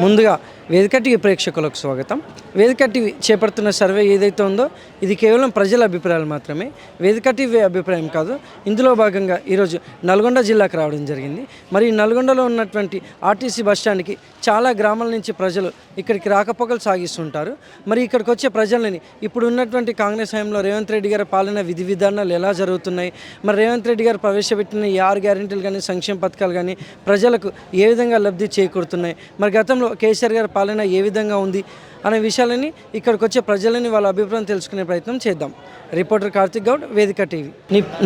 ముందుగా వేదిక టీవీ ప్రేక్షకులకు స్వాగతం. వేదిక టీవీ చేపడుతున్న సర్వే ఏదైతే ఉందో ఇది కేవలం ప్రజల అభిప్రాయాలు మాత్రమే, వేదిక టీవీ అభిప్రాయం కాదు. ఇందులో భాగంగా ఈరోజు నల్గొండ జిల్లాకు రావడం జరిగింది. మరి నల్గొండలో ఉన్నటువంటి ఆర్టీసీ బస్టాండ్కి చాలా గ్రామాల నుంచి ప్రజలు ఇక్కడికి రాకపోకలు సాగిస్తుంటారు. మరి ఇక్కడికి వచ్చే ప్రజలని ఇప్పుడు ఉన్నటువంటి కాంగ్రెస్ హయాంలో రేవంత్ రెడ్డి గారి పాలన విధి విధానాలు ఎలా జరుగుతున్నాయి, మరి రేవంత్ రెడ్డి గారు ప్రవేశపెట్టిన ఈ 6 గ్యారెంటీలు కానీ సంక్షేమ పథకాలు కానీ ప్రజలకు ఏ విధంగా లబ్ధి చేకూరుతున్నాయి, మరి గతంలో కేసీఆర్ గారి పాలన ఏ విధంగా ఉంది అనే విషయాలని ఇక్కడికి వచ్చే ప్రజలని వాళ్ళ అభిప్రాయం తెలుసుకునే ప్రయత్నం చేద్దాం. రిపోర్టర్ కార్తిక్ గౌడ్, వేదిక టీవీ.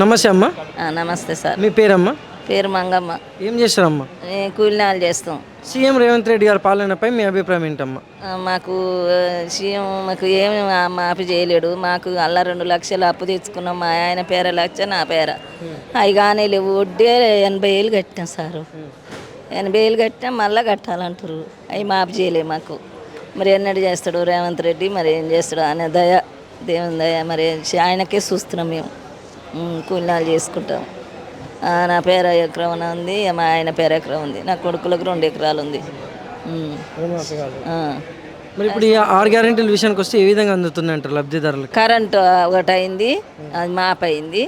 నమస్తే అమ్మ. నమస్తే సార్. మీ పేరమ్మా? పేరు మంగమ్మ. ఏం చేస్తారమ్మా? కూలినాలు చేస్తాం. సీఎం రేవంత్ రెడ్డి గారి పాలనపై మీ అభిప్రాయం ఏంటమ్మా? మాకు సీఎం మాకు ఏమి మాఫీ చేయలేడు. మాకు అలా 2 లక్షలు అప్పు తెచ్చుకున్నాం. మా ఆయన పేర 1 లక్ష, నా పేర. అవి కానీ లేవు. వడ్డీ 80,000 కట్టాం సారు. 80,000 కట్టినా మళ్ళీ కట్టాలంటారు. అవి మాఫీ చేయలేవు మాకు. మరి ఎన్నడు చేస్తాడు రేవంత్ రెడ్డి, మరి ఏం చేస్తాడు అనే దయ, దేవుని దయ. మరి ఆయనకే చూస్తున్నాం మేము. కూలినాలు చేసుకుంటాం. నా పేర ఎకరం ఉంది, మా ఆయన పేర ఎకరం ఉంది, నా కొడుకులకు 2 ఎకరాలు ఉంది. మరి ఇప్పుడు ఈ 6 గ్యారెంటీల విషయానికి వస్తే ఏ విధంగా అందుతుంది అంటారు లబ్ధిదారులకు? కరెంటు ఒకటి అయింది, అది మాప్ అయింది.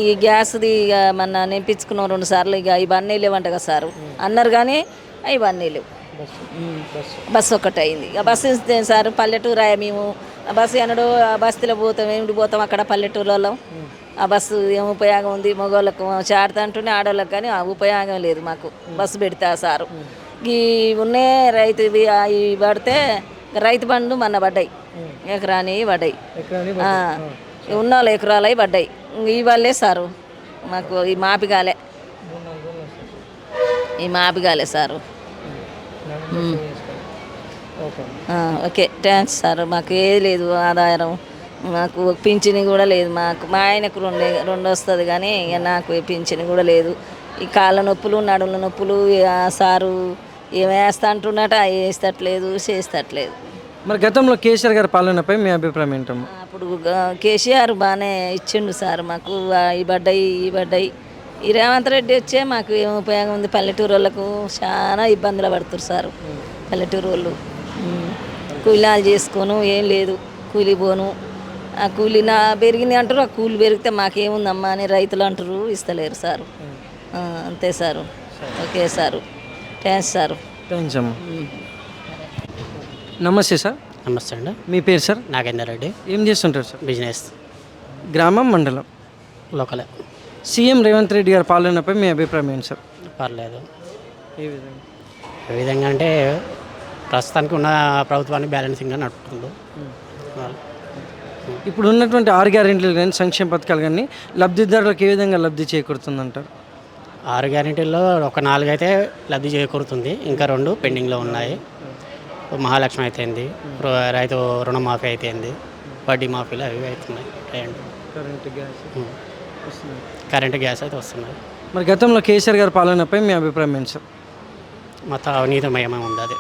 ఈ గ్యాస్ది ఇక మన నింపించుకున్నాం 2 సార్లు. ఇక ఇవన్నీ లేవంట కదా సారు అన్నారు, కానీ ఇవన్నీ లేవు. బస్సు ఒకటి అయింది. ఇక బస్సు ఇస్తే సార్ పల్లెటూరు మేము బస్సు అనడు బస్తీలో పోతాం, ఏమిటి పోతాం అక్కడ పల్లెటూరులో. ఆ బస్సు ఏం ఉపయోగం ఉంది? మగవాళ్ళకు చాడుతా అంటూనే ఆడవాళ్ళకి, కానీ ఆ ఉపయోగం లేదు మాకు బస్సు పెడితే. సారు ఈ ఉన్నే రైతు ఇవి పడితే రైతు బండ్లు మొన్న పడ్డాయి, ఎకరాని పడ్డాయి. ఉన్న వాళ్ళు ఎకరాలు అవి పడ్డాయి. ఇవాళే సారు మాకు ఈ మాపిగాలే, ఈ మాపిగాలే సారు. Okay, thanks sir. మాకు ఏది లేదు ఆధారం, మాకు పింఛని కూడా లేదు. మాకు మా ఆయనకు 2 వస్తుంది, కానీ ఇక నాకు పింఛని కూడా లేదు. ఈ కాళ్ళ నొప్పులు, నడుముల నొప్పులు. సారు ఏం వేస్తా అంటున్నట, వేస్తట్లేదు, చేస్తట్లేదు. మరి గతంలో కేసీఆర్ గారి పాలనపై మీ అభిప్రాయం ఏంటమ్మా? అప్పుడు కేసీఆర్ బాగానే ఇచ్చిండు సార్ మాకు. ఈ పడ్డాయి. ఈ రేవంత్ రెడ్డి వచ్చే మాకు ఏం ఉపయోగం ఉంది? పల్లెటూరు వాళ్ళకు చాలా ఇబ్బందులు పడుతున్నారు సార్. పల్లెటూరు వాళ్ళు కూలినాలు చేసుకోను, ఏం లేదు, కూలి పోను. ఆ కూలి పెరిగింది అంటారు, ఆ కూలి పెరిగితే మాకేముందమ్మా అని రైతులు అంటారు, ఇస్తలేరు సారు. అంతే sir. Okay sir, thanks sir. Thanks అమ్మా. నమస్తే సార్. నమస్తే అండి. మీ పేరు సార్? నాగేందర్ రెడ్డి. ఏం చేస్తుంటారు సార్? బిజినెస్. గ్రామం, మండలం? లోకలే. సీఎం రేవంత్ రెడ్డి గారి పాలనపై మీ అభిప్రాయం ఏంటి సార్? పర్లేదు. ఏ విధంగా? ఏ విధంగా అంటే ప్రస్తుతానికి ఉన్న ప్రభుత్వాన్ని బ్యాలెన్సింగ్గా నడుపుతుంది. ఇప్పుడు ఉన్నటువంటి 6 గ్యారెంటీలు కానీ సంక్షేమ పథకాలు కానీ లబ్ధిదారులకు ఏ విధంగా లబ్ధి చేకూరుతుందంటారు? 6 గ్యారెంటీల్లో ఒక 4 అయితే లబ్ధి చేకూరుతుంది, ఇంకా 2 పెండింగ్లో ఉన్నాయి. మహాలక్ష్మి అయితేంది, రైతు రుణమాఫీ అయితేంది, వడ్డీ మాఫీలు అవి అవుతున్నాయి. కరెంటు గ్యాస్ అయితే వస్తున్నాయి. మరి గతంలో కేసీఆర్ గారి పాలనపై మీ అభిప్రాయం ఏంటి సార్? మొత్తం అవినీతిమయమే ఉంది అది.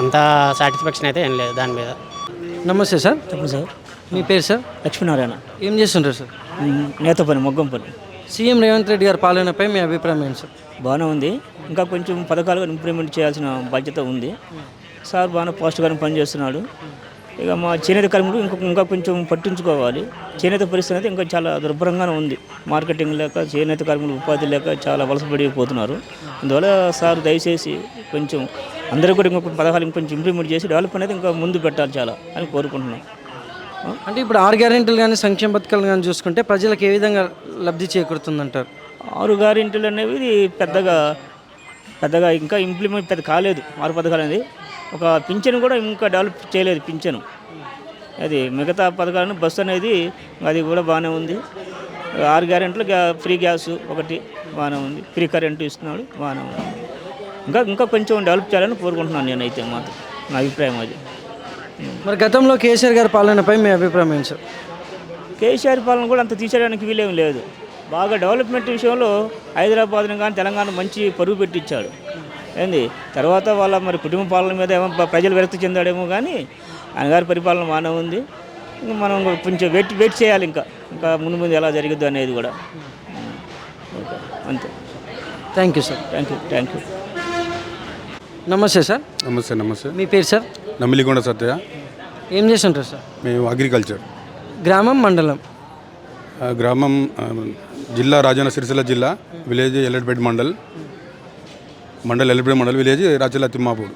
అంత సాటిస్ఫాక్షన్ అయితే ఏం లేదు దాని మీద. నమస్తే సార్. చెప్పండి సార్. మీ పేరు సార్? లక్ష్మీనారాయణ. ఏం చేస్తుంటారు సార్? నేత పని, మొగ్గం పని. సీఎం రేవంత్ రెడ్డి గారి పాలనపై మీ అభిప్రాయం ఏంటి సార్? బాగానే ఉంది. ఇంకా కొంచెం పథకాలు ఇంప్లిమెంట్ చేయాల్సిన బాధ్యత ఉంది. సార్ బాగానే పాజిటివ్గానే పనిచేస్తున్నాడు. ఇక మా చేనేత కార్మికులు ఇంకా కొంచెం పట్టించుకోవాలి. చేనేత పరిస్థితి అయితే ఇంకా చాలా దుర్భరంగానే ఉంది. మార్కెటింగ్ లేక, చేనేత కార్మికులు ఉపాధి లేక చాలా వలసపడిపోతున్నారు. అందువల్ల సార్ దయచేసి కొంచెం అందరూ కూడా ఇంకొక పథకాలు ఇంకొంచెం ఇంప్లిమెంట్ చేసి డెవలప్ అనేది ఇంకా ముందు పెట్టాలి చాలా అని కోరుకుంటున్నాం. అంటే ఇప్పుడు 6 గ్యారెంటీలు కానీ సంక్షేమ పథకాలు కానీ చూసుకుంటే ప్రజలకు ఏ విధంగా లబ్ధి చేకూరుతుందంటారు? 6 గ్యారెంటీలు అనేవి పెద్దగా ఇంకా ఇంప్లిమెంట్ పెద్ద కాలేదు. 6 పథకాలు అనేది ఒక పింఛను కూడా ఇంకా డెవలప్ చేయలేదు. పింఛను అది మిగతా పథకాలను బస్సు అనేది అది కూడా బాగానే ఉంది. 6 గ్యారెంటీలు ఫ్రీ గ్యాస్ ఒకటి బాగానే ఉంది, ఫ్రీ కరెంటు ఇస్తున్నాడు, బాగానే ఉంది. ఇంకా కొంచెం డెవలప్ చేయాలని కోరుకుంటున్నాను నేనైతే మాత్రం. నా అభిప్రాయం అది. మరి గతంలో కేసీఆర్ గారి పాలనపై మీ అభిప్రాయం ఏంటి సార్? కేసీఆర్ పాలన కూడా అంత తీసేయడానికి వీలేం లేదు. బాగా డెవలప్మెంట్ విషయంలో హైదరాబాద్ని కానీ తెలంగాణ మంచి పరుగు పెట్టించాడు. ఏంది తర్వాత వాళ్ళ మరి కుటుంబ పాలన మీద ఏమో ప్రజలు విరక్తి చెందాడేమో, కానీ ఆయన గారి పరిపాలన బాగానే ఉంది. ఇంకా మనం కొంచెం వెయిట్ చేయాలి ఇంకా ముందు ఎలా జరిగిద్దు అనేది కూడా. అంతే. Thank you sir. Thank you. నమస్తే సార్. నమస్తే నమస్తే. మీ పేరు సార్? నమ్మిలిగొండ సత్య. ఏం చేస్తుంటారు సార్? మేము అగ్రికల్చర్. గ్రామం, మండలం? గ్రామం జిల్లా రాజన్న సిరిసిల్ల జిల్లా, village ఎల్లడిపేట mandal, ఎల్లడిపేట mandal, village రాచల్ల Thimmapur.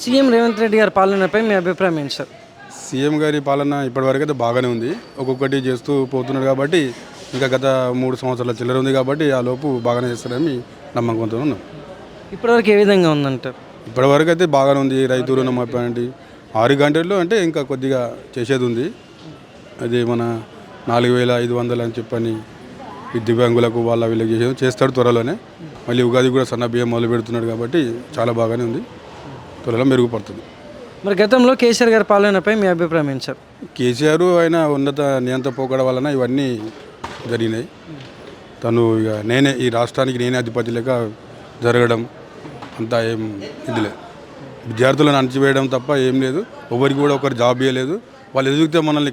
CM Revanth Reddy గారి పాలనపై మీ అభిప్రాయం ఏంటి సార్? సీఎం గారి పాలన ఇప్పటివరకు అయితే బాగానే ఉంది. ఒక్కొక్కటి చేస్తూ పోతున్నాడు కాబట్టి ఇంకా గత 3 సంవత్సరాల చిల్లర ఉంది కాబట్టి ఆ లోపు బాగానే చేస్తారని నమ్మకంతో ఉన్నాం. ఇప్పటివరకు ఏ విధంగా ఉందంటారు? ఇప్పటివరకు అయితే బాగానే ఉంది. రైతు రుణమాఫీ అంటే 6 గంటల్లో అంటే ఇంకా కొద్దిగా చేసేది ఉంది. అది మన 4,500 అని చెప్పని ఈ దివ్యాంగులకు వాళ్ళ వీళ్ళకి చేస్తాడు త్వరలోనే. మళ్ళీ ఉగాది కూడా సన్న బియ్యం మొదలు పెడుతున్నాడు కాబట్టి చాలా బాగానే ఉంది, త్వరలో మెరుగుపడుతుంది. మరి గతంలో కేసీఆర్ గారి పాలనపై మీ అభిప్రాయం ఏంటి సార్? కేసీఆర్ ఆయన ఉన్నత నియంత్రణ పోకడ వలన ఇవన్నీ జరిగినాయి. తను ఇక ఈ రాష్ట్రానికి నేనే అధిపతి లేక జరగడం అంతా ఏం ఇది లేదు. విద్యార్థులను అణచివేయడం తప్ప ఏం లేదు. ఎవరికి కూడా ఒకరు జాబ్ ఇవ్వలేదు. వాళ్ళు ఎదిగితే మనల్ని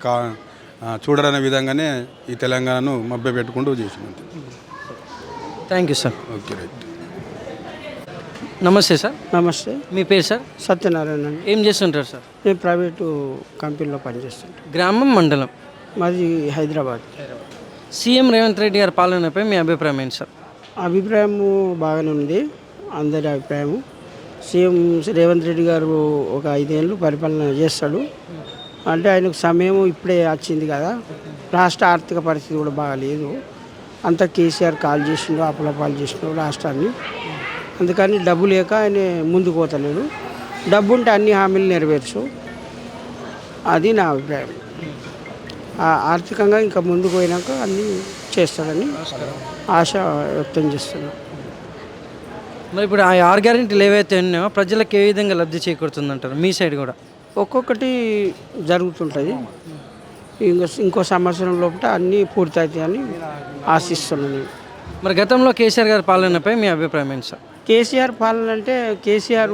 చూడరనే విధంగానే ఈ తెలంగాణను మభ్య పెట్టుకుంటూ చేసినంత. Thank you sir. Okay, right. నమస్తే సార్. నమస్తే. మీ పేరు సార్? సత్యనారాయణ అండి. ఏం చేస్తుంటారు సార్? నేను ప్రైవేటు కంపెనీలో పనిచేస్తుంటాను. గ్రామం, మండలం? మాది హైదరాబాద్. సీఎం రేవంత్ రెడ్డి గారి పాలనపై మీ అభిప్రాయం ఏంటి సార్? అభిప్రాయము బాగానే ఉంది, అందరి అభిప్రాయము. సీఎం రేవంత్ రెడ్డి గారు ఒక 5 ఏళ్ళు పరిపాలన చేస్తాడు. అంటే ఆయనకు సమయం ఇప్పుడే వచ్చింది కదా, రాష్ట్ర ఆర్థిక పరిస్థితి కూడా బాగాలేదు. అంతా కేసీఆర్ కాల్ చేసిండు, అప్పులపాలు చేసిండు రాష్ట్రాన్ని. అందుకని డబ్బు లేక ఆయన ముందుకు పోతలేడు. డబ్బు ఉంటే అన్ని హామీలు నెరవేర్చు, అది నా అభిప్రాయం. ఆర్థికంగా ఇంకా ముందుకు పోయినాక అన్నీ చేస్తాడని ఆశ వ్యక్తం చేస్తున్నాను. మరి ఇప్పుడు ఆ 6 గ్యారెంటీలు ఏవైతే ఉన్నాయో ప్రజలకు ఏ విధంగా లబ్ధి చేకూరుతుందంటారు మీ సైడ్ కూడా? ఒక్కొక్కటి జరుగుతుంటుంది. ఇంకో సంవత్సరం లోపల అన్నీ పూర్తవుతాయని ఆశిస్తున్నాను. మరి గతంలో కేసీఆర్ గారి పాలనపై మీ అభిప్రాయం ఏంటి సార్? కేసీఆర్ పాలన అంటే కేసీఆర్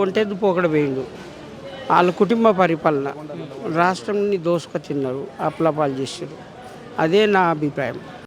ఒంటెద్దు పోకడ పోయిండు. వాళ్ళ కుటుంబ పరిపాలన రాష్ట్రాన్ని దోసుకు తిన్నారు, అప్పులపాలు చేసారు. అదే నా అభిప్రాయం.